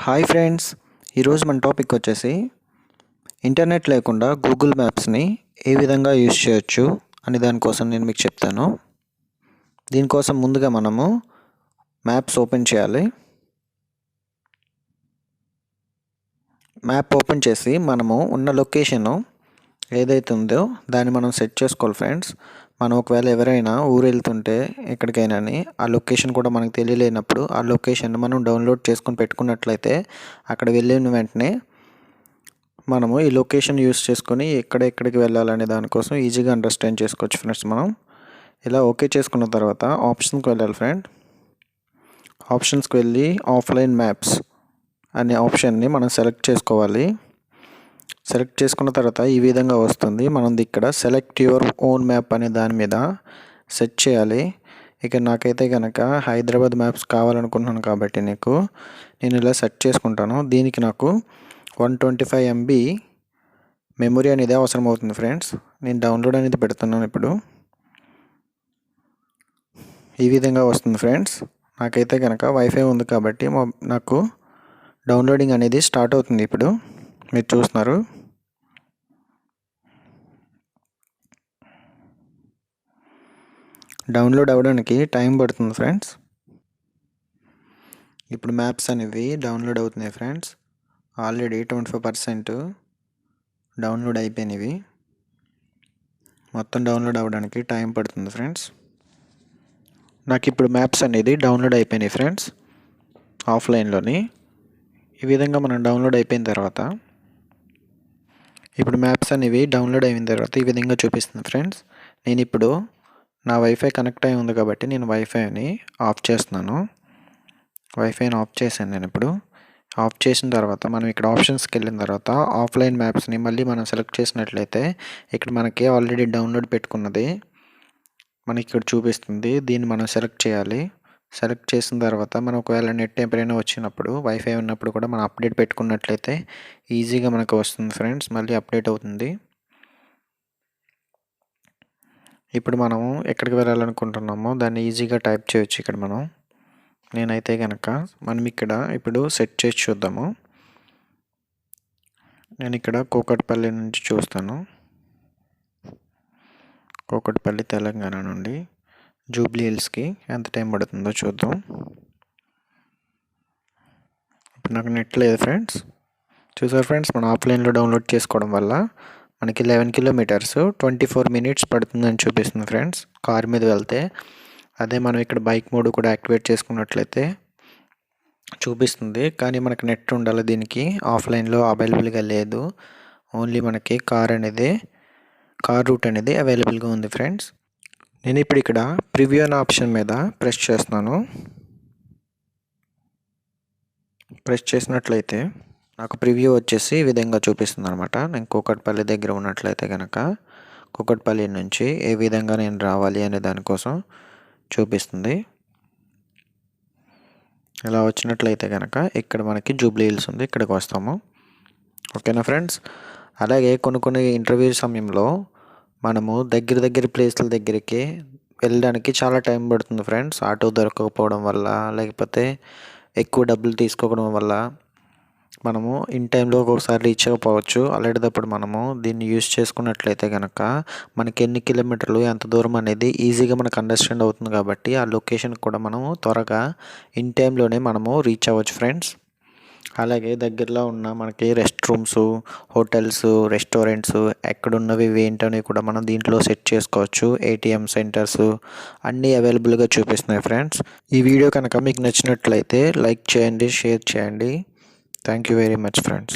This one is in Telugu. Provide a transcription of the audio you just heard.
హాయ్ ఫ్రెండ్స్, ఈరోజు మన టాపిక్ వచ్చేసి ఇంటర్నెట్ లేకుండా గూగుల్ మ్యాప్స్ని ఏ విధంగా యూజ్ చేయొచ్చు అని దానికోసం నేను మీకు చెప్తాను. దీనికోసం ముందుగా మనము మ్యాప్స్ ఓపెన్ చేయాలి. మ్యాప్ ఓపెన్ చేసి మనము ఉన్న లొకేషను ఏదైతే ఉందో దాన్ని మనం సెట్ చేసుకోవాలి ఫ్రెండ్స్. మనం ఒకవేళ ఎవరైనా ఊరు వెళ్తుంటే ఎక్కడికైనా ఆ లొకేషన్ కూడా మనకు తెలియలేనప్పుడు ఆ లొకేషన్ మనం డౌన్లోడ్ చేసుకొని పెట్టుకున్నట్లయితే అక్కడ వెళ్ళిన వెంటనే మనము ఈ లొకేషన్ యూస్ చేసుకొని ఎక్కడికి వెళ్ళాలనే దానికోసం ఈజీగా అండర్స్టాండ్ చేసుకోవచ్చు ఫ్రెండ్స్. మనం ఇలా ఓకే చేసుకున్న తర్వాత ఆప్షన్కి వెళ్ళాలి ఫ్రెండ్. ఆప్షన్స్కి వెళ్ళి ఆఫ్లైన్ మ్యాప్స్ అనే ఆప్షన్ని మనం సెలెక్ట్ చేసుకోవాలి. సెలెక్ట్ చేసుకున్న తర్వాత ఈ విధంగా వస్తుంది. మనం ఇక్కడ సెలెక్ట్ యువర్ ఓన్ మ్యాప్ అనే దాని మీద సెట్ చేయాలి. ఇక నాకైతే కనుక హైదరాబాద్ మ్యాప్స్ కావాలనుకుంటున్నాను కాబట్టి నేను ఇలా సెట్ చేసుకుంటాను. దీనికి నాకు 125 MB మెమొరీ అనేది అవసరం అవుతుంది ఫ్రెండ్స్. నేను డౌన్లోడ్ అనేది పెడుతున్నాను. ఇప్పుడు ఈ విధంగా వస్తుంది ఫ్రెండ్స్. నాకైతే కనుక వైఫై ఉంది కాబట్టి నాకు డౌన్లోడింగ్ అనేది స్టార్ట్ అవుతుంది. ఇప్పుడు మీరు చూస్తున్నారు. డౌన్లోడ్ అవ్వడానికి టైం పడుతుంది ఫ్రెండ్స్. ఇప్పుడు మ్యాప్స్ అనేవి డౌన్లోడ్ అవుతున్నాయి ఫ్రెండ్స్. Already 25% download అయిపోయినవి. మొత్తం డౌన్లోడ్ అవ్వడానికి టైం పడుతుంది ఫ్రెండ్స్. నాకు ఇప్పుడు మ్యాప్స్ అనేది డౌన్లోడ్ అయిపోయినాయి ఫ్రెండ్స్ ఆఫ్లైన్లోని. ఈ విధంగా మనం డౌన్లోడ్ అయిపోయిన తర్వాత ఇప్పుడు మ్యాప్స్ అనేవి డౌన్లోడ్ అయిన తర్వాత ఈ విధంగా చూపిస్తుంది ఫ్రెండ్స్. నేను ఇప్పుడు నా వైఫై కనెక్ట్ అయి ఉంది కాబట్టి నేను వైఫైని ఆఫ్ చేస్తున్నాను. వైఫైని ఆఫ్ చేశాను. నేను ఇప్పుడు ఆఫ్ చేసిన తర్వాత మనం ఇక్కడ ఆప్షన్స్కి వెళ్ళిన తర్వాత ఆఫ్లైన్ మ్యాప్స్ని మళ్ళీ మనం సెలెక్ట్ చేసినట్లయితే ఇక్కడ మనకి ఆల్రెడీ డౌన్లోడ్ పెట్టుకున్నది మనకి ఇక్కడ చూపిస్తుంది. దీన్ని మనం సెలెక్ట్ చేయాలి. సెలెక్ట్ చేసిన తర్వాత మనం ఒకవేళ నెట్ ఎప్పుడైనా వచ్చినప్పుడు వైఫై ఉన్నప్పుడు కూడా మనం అప్డేట్ పెట్టుకున్నట్లయితే ఈజీగా మనకు వస్తుంది ఫ్రెండ్స్. మళ్ళీ అప్డేట్ అవుతుంది. ఇప్పుడు మనము ఎక్కడికి వెళ్ళాలనుకుంటున్నామో దాన్ని ఈజీగా టైప్ చేయొచ్చు ఇక్కడ మనం. నేనైతే కనుక మనం ఇక్కడ ఇప్పుడు సెట్ చేసి చూద్దాము. నేను ఇక్కడ కూకట్పల్లి నుంచి చూస్తాను. కూకట్పల్లి తెలంగాణ నుండి జూబ్లీ హిల్స్కి ఎంత టైం పడుతుందో చూద్దాం. ఇప్పుడు నాకు నెట్ లేదు ఫ్రెండ్స్. చూసారు ఫ్రెండ్స్, మనం ఆఫ్లైన్లో డౌన్లోడ్ చేసుకోవడం వల్ల మనకి 11 కిలోమీటర్స్ 24 మినిట్స్ పడుతుందని చూపిస్తుంది ఫ్రెండ్స్ కార్ మీద వెళ్తే. అదే మనం ఇక్కడ బైక్ మోడ్ కూడా యాక్టివేట్ చేసుకున్నట్లయితే చూపిస్తుంది. కానీ మనకి నెట్ ఉండాలి. దీనికి ఆఫ్లైన్లో అవైలబుల్గా లేదు. ఓన్లీ మనకి కార్ రూట్ అనేది అవైలబుల్గా ఉంది ఫ్రెండ్స్. నేను ఇప్పుడు ఇక్కడ ప్రివ్యూ అనే ఆప్షన్ మీద ప్రెస్ చేస్తున్నాను. ప్రెస్ చేసినట్లయితే నాకు ప్రివ్యూ వచ్చేసి ఈ విధంగా చూపిస్తుంది అనమాట. నేను కూకట్పల్లి దగ్గర ఉన్నట్లయితే కనుక కూకట్పల్లి నుంచి ఏ విధంగా నేను రావాలి అనే దానికోసం చూపిస్తుంది. ఇలా వచ్చినట్లయితే కనుక ఇక్కడ మనకి జూబ్లీ హిల్స్ ఉంది, ఇక్కడికి వస్తాము. ఓకేనా ఫ్రెండ్స్. అలాగే కొన్ని ఇంటర్వ్యూ సమయంలో మనము దగ్గర ప్లేస్ల దగ్గరికి వెళ్ళడానికి చాలా టైం పడుతుంది ఫ్రెండ్స్. ఆటో దొరకకపోవడం వల్ల లేకపోతే ఎక్కువ డబ్బులు తీసుకోవడం వల్ల మనము ఇన్ టైంలో ఒక్కొక్కసారి రీచ్ అవ్వకపోవచ్చు. అలాంటప్పుడు మనము దీన్ని యూజ్ చేసుకున్నట్లయితే కనుక మనకి ఎన్ని కిలోమీటర్లు ఎంత దూరం అనేది ఈజీగా మనకు అండర్స్టాండ్ అవుతుంది. కాబట్టి ఆ లొకేషన్కి కూడా మనము త్వరగా ఇన్ టైంలోనే మనము రీచ్ అవ్వచ్చు ఫ్రెండ్స్. అలాగే దగ్గరలో ఉన్న మనకి రెస్ట్ రూమ్స్, హోటల్స్, రెస్టారెంట్స్ ఎక్కడున్నవి ఏంటని కూడా మనం దీంట్లో సెట్ చేసుకోవచ్చు. ATM సెంటర్స్ అన్నీ అవైలబుల్గా చూపిస్తున్నాయి ఫ్రెండ్స్. ఈ వీడియో కనుక మీకు నచ్చినట్లయితే లైక్ చేయండి, షేర్ చేయండి. Thank you very much friends.